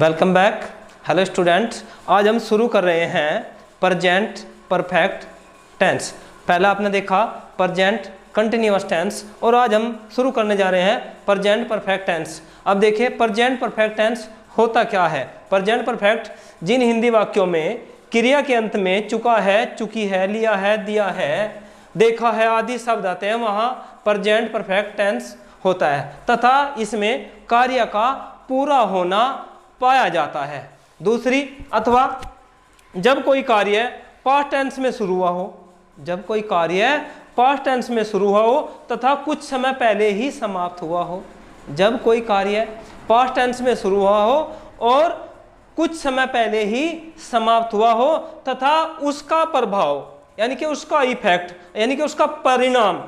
Welcome back. Hello student, आज हम शुरू कर रहे हैं प्रेजेंट परफेक्ट टेंस। पहला आपने देखा प्रेजेंट कंटिन्यूअस टेंस और आज हम शुरू करने जा रहे हैं प्रेजेंट परफेक्ट टेंस। अब देखिए प्रेजेंट परफेक्ट टेंस होता क्या है। प्रेजेंट परफेक्ट जिन हिंदी वाक्यों में क्रिया के अंत में चुका है, चुकी है, लिया है, दिया है, देखा है आदि शब्द आते हैं वहाँ प्रेजेंट परफेक्ट टेंस होता है तथा इसमें कार्य का पूरा होना पाया जाता है। दूसरी, अथवा जब कोई कार्य पास्ट टेंस में शुरू हुआ हो, जब कोई कार्य पास्ट टेंस में शुरू हुआ हो तथा कुछ समय पहले ही समाप्त हुआ हो। जब कोई कार्य पास्ट टेंस में शुरू हुआ हो और कुछ समय पहले ही समाप्त हुआ हो तथा उसका प्रभाव यानी कि उसका इफेक्ट यानी कि उसका परिणाम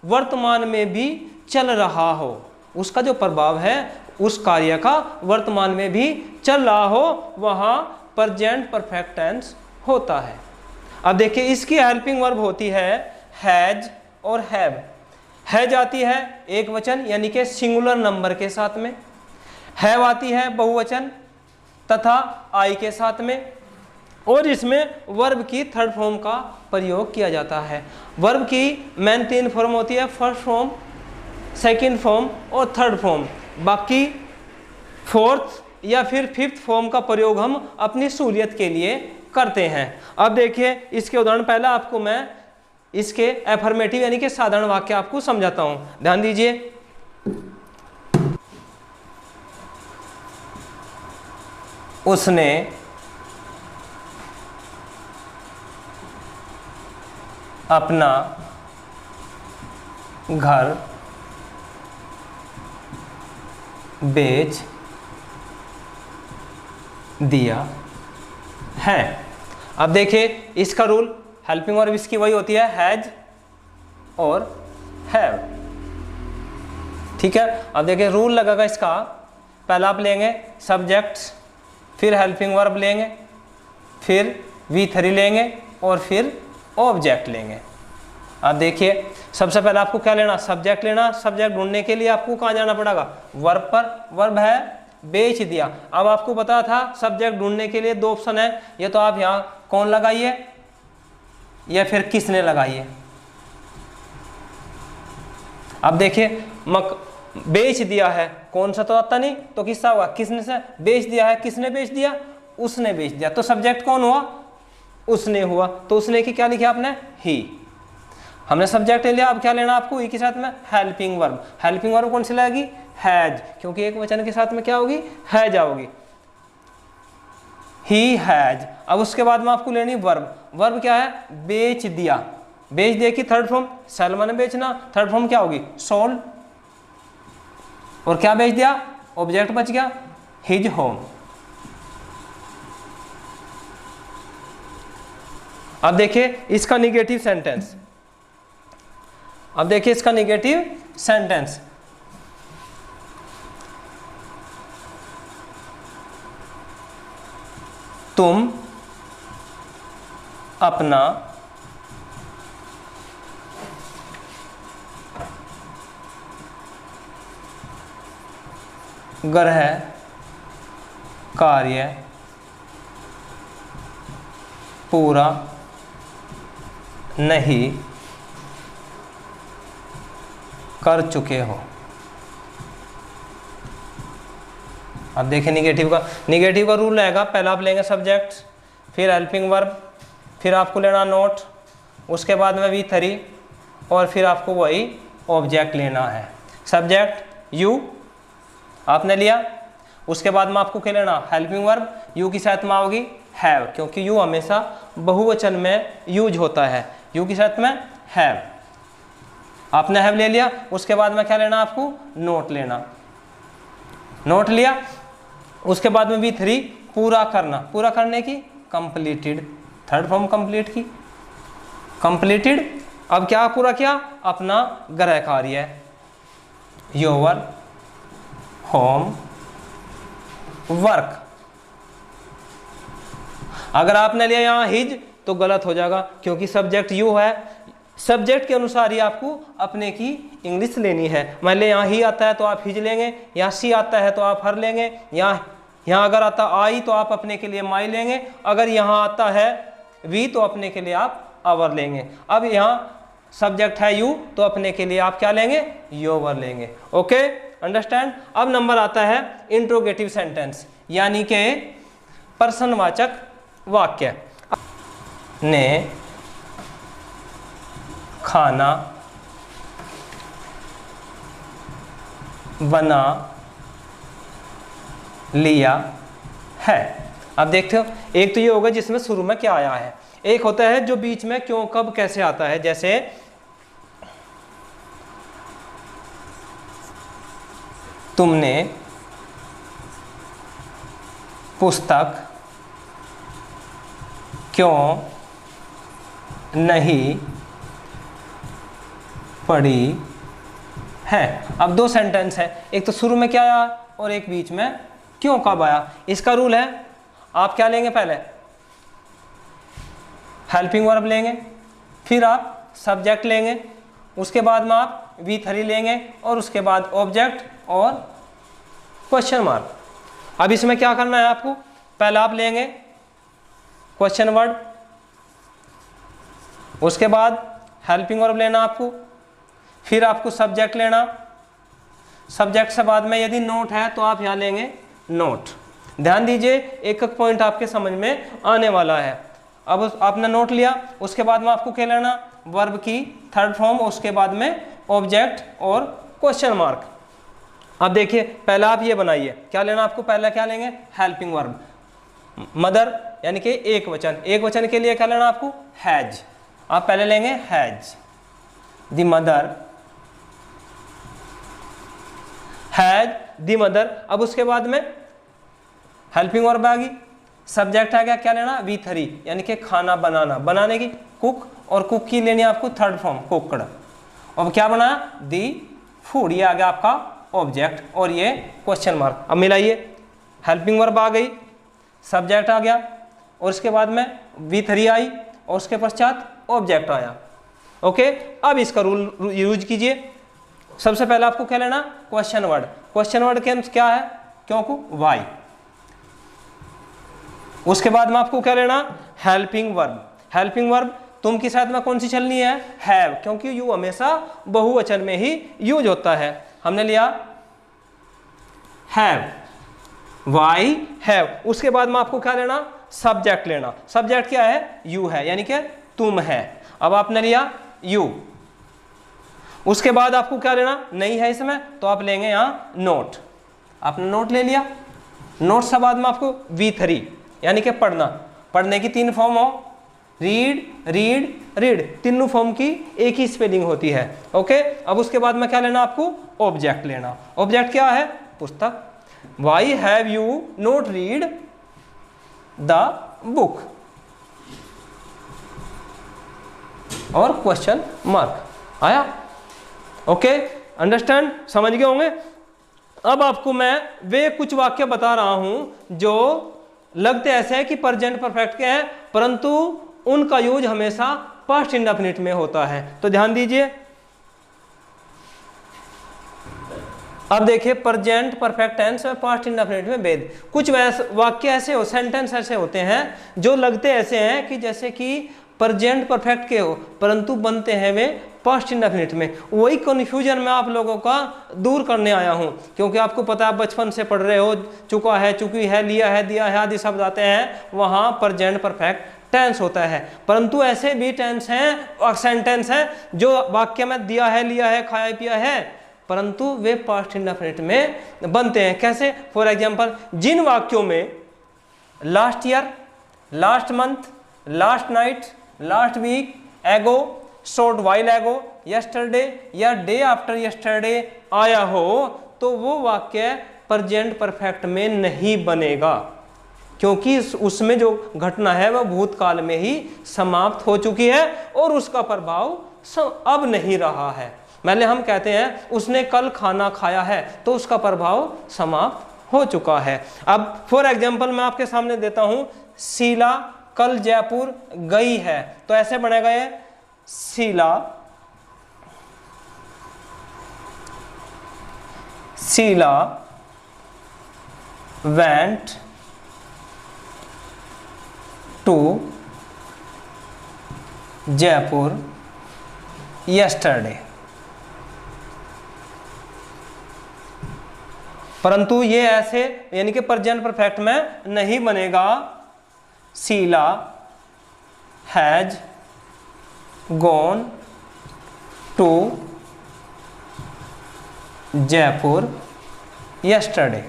वर्तमान में भी चल रहा हो। उसका जो प्रभाव है उस कार्य का वर्तमान में भी चल रहा हो, वहाँ प्रेजेंट परफेक्ट टेंस होता है। अब देखिए इसकी हेल्पिंग वर्ब होती है हैज और हैव। हैज आती है एक वचन यानी कि सिंगुलर नंबर के साथ में, हैव आती है बहुवचन तथा आई के साथ में, और इसमें वर्ब की थर्ड फॉर्म का प्रयोग किया जाता है। वर्ब की मेन 3 फॉर्म होती है, फर्स्ट फॉर्म, सेकंड फॉर्म और थर्ड फॉर्म। बाकी फोर्थ या फिर फिफ्थ फॉर्म का प्रयोग हम अपनी सहूलियत के लिए करते हैं। अब देखिए इसके उदाहरण, पहला आपको मैं इसके एफर्मेटिव यानी कि साधारण वाक्य आपको समझाता हूं, ध्यान दीजिए। उसने अपना घर बेच दिया है। अब देखिए इसका रूल, हेल्पिंग वर्ब इसकी वही होती है हैज और हैव, ठीक है। अब देखिए रूल लगेगा इसका, पहला आप लेंगे सब्जेक्ट, फिर हेल्पिंग वर्ब लेंगे, फिर V3 लेंगे और फिर ऑब्जेक्ट लेंगे। अब देखिए सबसे पहले आपको क्या लेना, सब्जेक्ट लेना। सब्जेक्ट ढूंढने के लिए आपको कहाँ जाना पड़ेगा, वर्ब पर। वर्ब है बेच दिया। अब आपको पता था सब्जेक्ट ढूंढने के लिए 2 ऑप्शन है, ये तो आप यहाँ कौन लगाइए या फिर किसने लगाइए। अब देखिए बेच दिया है, कौन सा तो आता नहीं, तो किसका हुआ, किसने से बेच दिया है। किसने बेच दिया, उसने बेच दिया, तो सब्जेक्ट कौन हुआ, उसने हुआ। तो उसने की क्या लिखा आपने, ही। हमने सब्जेक्ट ले लिया, अब क्या लेना आपको, ई के साथ में हेल्पिंग वर्ब। हेल्पिंग वर्ब कौन सी लगेगी, हैज, क्योंकि एक वचन के साथ में क्या होगी, हैज आओगी, ही हैज। अब उसके बाद में आपको लेनी वर्ब। वर्ब क्या है, बेच दिया। बेच दिया की थर्ड फॉर्म, सेल माने बेचना, थर्ड फॉर्म क्या होगी, सोल्ड। और क्या बेच दिया, ऑब्जेक्ट बच गया, हिज होम। अब देखिए इसका निगेटिव सेंटेंस। अब देखिए इसका निगेटिव सेंटेंस, तुम अपना गृह कार्य पूरा नहीं कर चुके हो। अब देखिए निगेटिव का रूल रहेगा, पहला आप लेंगे सब्जेक्ट, फिर हेल्पिंग वर्ब, फिर आपको लेना नोट, उसके बाद में V3 और फिर आपको वही ऑब्जेक्ट लेना है। सब्जेक्ट यू आपने लिया, उसके बाद में आपको क्या लेना, हेल्पिंग वर्ब, यू की साथ में आओगी हैव, क्योंकि यू हमेशा बहुवचन में यूज होता है, यू की साथ में हैव। आपने हैव ले लिया, उसके बाद में क्या लेना आपको, नोट लेना। नोट लिया, उसके बाद में V3 पूरा करना, पूरा करने की कंप्लीटेड, थर्ड फॉर्म कंप्लीट की, कंप्लीटेड। अब क्या पूरा किया, अपना गृह कार्य, योर होम वर्क। अगर आपने लिया यहाँ हिज तो गलत हो जाएगा, क्योंकि सब्जेक्ट यू है, सब्जेक्ट के अनुसार ही आपको अपने की इंग्लिश लेनी है। मान लीजिए यहाँ ही आता है तो आप हिज लेंगे, यहाँ सी आता है तो आप हर लेंगे, यहाँ यहाँ अगर आता आई तो आप अपने के लिए माई लेंगे, अगर यहाँ आता है वी तो अपने के लिए आप आवर लेंगे। अब यहाँ सब्जेक्ट है यू तो अपने के लिए आप क्या लेंगे, योवर लेंगे। Okay, understand. अब नंबर आता है इंट्रोगेटिव सेंटेंस, यानी कि प्रश्नवाचक वाक्य। ने खाना बना लिया है। अब देखते हो, एक तो ये होगा जिसमें शुरू में क्या आया है, एक होता है जो बीच में क्यों कब कैसे आता है। जैसे तुमने पुस्तक क्यों नहीं पढ़ी है। अब दो सेंटेंस है, एक तो शुरू में क्या आया और एक बीच में क्यों कब आया। इसका रूल है, आप क्या लेंगे, पहले हेल्पिंग वर्ब लेंगे, फिर आप सब्जेक्ट लेंगे, उसके बाद में आप V3 लेंगे और उसके बाद ऑब्जेक्ट और क्वेश्चन मार्क। अब इसमें क्या करना है आपको, पहले आप लेंगे क्वेश्चन वर्ड, उसके बाद हेल्पिंग वर्ब लेना आपको, फिर आपको सब्जेक्ट लेना, सब्जेक्ट से बाद में यदि नोट है तो आप यहाँ लेंगे नोट। ध्यान दीजिए, एक एक पॉइंट आपके समझ में आने वाला है। अब आपने नोट लिया, उसके बाद में आपको क्या लेना, वर्ब की थर्ड फॉर्म, उसके बाद में ऑब्जेक्ट और क्वेश्चन मार्क। अब देखिए, पहले आप ये बनाइए, क्या लेना आपको, पहले क्या लेंगे, हेल्पिंग वर्ब, मदर यानी कि एक वचन, एक वचन के लिए क्या लेना आपको, हैज। आप पहले लेंगे has, the mother has the mother. अब उसके बाद में हेल्पिंग वर्ब आ गई, सब्जेक्ट आ गया, क्या लेना, V3 यानी कि खाना बनाना, बनाने की कुक, और कुक की लेनी आपको थर्ड फॉर्म कुकड। अब क्या बना, दी फूड, ये आ गया आपका ऑब्जेक्ट और ये क्वेश्चन मार्क। अब मिलाइए, हेल्पिंग वर्ब आ गई, सब्जेक्ट आ गया और उसके बाद में V3 आई और उसके पश्चात ऑब्जेक्ट आया। ओके, अब इसका रूल यूज कीजिए। सबसे पहले आपको क्या लेना, क्वेश्चन वर्ड, क्वेश्चन वर्ड के क्या है, क्यों को वाई। उसके बाद में आपको क्या लेना, हेल्पिंग वर्ब, हेल्पिंग वर्ब तुम की साथ में कौन सी चलनी है, हैव, क्योंकि यू हमेशा बहुवचन में ही यूज होता है। हमने लिया हैव, वाई हैव। उसके बाद में आपको क्या लेना, सब्जेक्ट लेना, सब्जेक्ट क्या है, यू है, यानी कि तुम है। अब आपने लिया यू, उसके बाद आपको क्या लेना, नहीं है इसमें तो आप लेंगे यहाँ नोट, आपने नोट ले लिया, नोट से बाद में आपको V3 यानी कि पढ़ना, पढ़ने की तीन फॉर्म हो, रीड रीड रीड, तीनों फॉर्म की एक ही स्पेलिंग होती है। ओके, अब उसके बाद में क्या लेना आपको, ऑब्जेक्ट लेना, ऑब्जेक्ट क्या है, पुस्तक। Why have you note read the book, और क्वेश्चन मार्क आया। ओके, अंडरस्टैंड, समझ गए होंगे। अब आपको मैं वे कुछ वाक्य बता रहा हूं जो लगते ऐसे हैं कि प्रेजेंट परफेक्ट के हैं, परंतु उनका यूज हमेशा पास्ट इंडेफिनिट में होता है। तो ध्यान दीजिए, अब देखिए प्रेजेंट परफेक्ट टेंस और पास्ट इंडेफिनिट में भेद। कुछ वाक्य ऐसे हो, सेंटेंस ऐसे होते हैं जो लगते ऐसे हैं कि जैसे कि प्रेजेंट परफेक्ट के हो, परंतु बनते हैं वे पास्ट इंडेफिनिट में। वही कन्फ्यूजन मैं आप लोगों का दूर करने आया हूं, क्योंकि आपको पता है बचपन से पढ़ रहे हो, चुका है, चुकी है, लिया है, दिया है आदि शब्द आते हैं, वहां प्रेजेंट परफेक्ट टेंस होता है। परंतु ऐसे भी टेंस हैं और सेंटेंस हैं जो वाक्य में दिया है, लिया है, खाया पिया है, परंतु वे पास्ट इंडेफिनिट में बनते हैं। कैसे, फॉर एग्जाम्पल, जिन वाक्यों में last year, last month, last night, last week, ago, short while ago, yesterday या डे आफ्टर यस्टरडे आया हो, तो वो वाक्य प्रेजेंट परफेक्ट में नहीं बनेगा, क्योंकि उसमें जो घटना है वह भूतकाल में ही समाप्त हो चुकी है और उसका प्रभाव अब नहीं रहा है। पहले हम कहते हैं उसने कल खाना खाया है, तो उसका प्रभाव समाप्त हो चुका है। अब फॉर एग्जाम्पल मैं आपके सामने देता हूं, शीला कल जयपुर गई है, तो ऐसे बनेगा ये, Sheila went to Jaipur yesterday। परंतु ये ऐसे यानी कि प्रेजेंट परफेक्ट में नहीं बनेगा। Sheela has gone to Jaipur yesterday.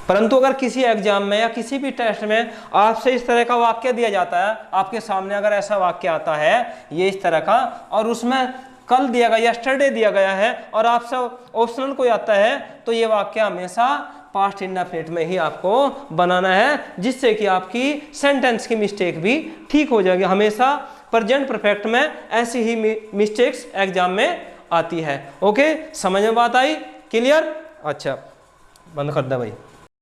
परंतु अगर किसी एग्जाम में या किसी भी टेस्ट में आपसे इस तरह का वाक्य दिया जाता है, आपके सामने अगर ऐसा वाक्य आता है ये इस तरह का, और उसमें कल दिया गया यस्टरडे दिया गया है और आपसे ऑप्शनल कोई आता है, तो ये वाक्य हमेशा पास्ट इंडेफिनिट में ही आपको बनाना है, जिससे कि आपकी सेंटेंस की मिस्टेक भी ठीक हो जाएगी। हमेशा प्रेजेंट परफेक्ट में ऐसी ही मिस्टेक्स एग्जाम में आती है। ओके, समझ में बात आई? क्लियर? अच्छा, बंद कर दे भाई।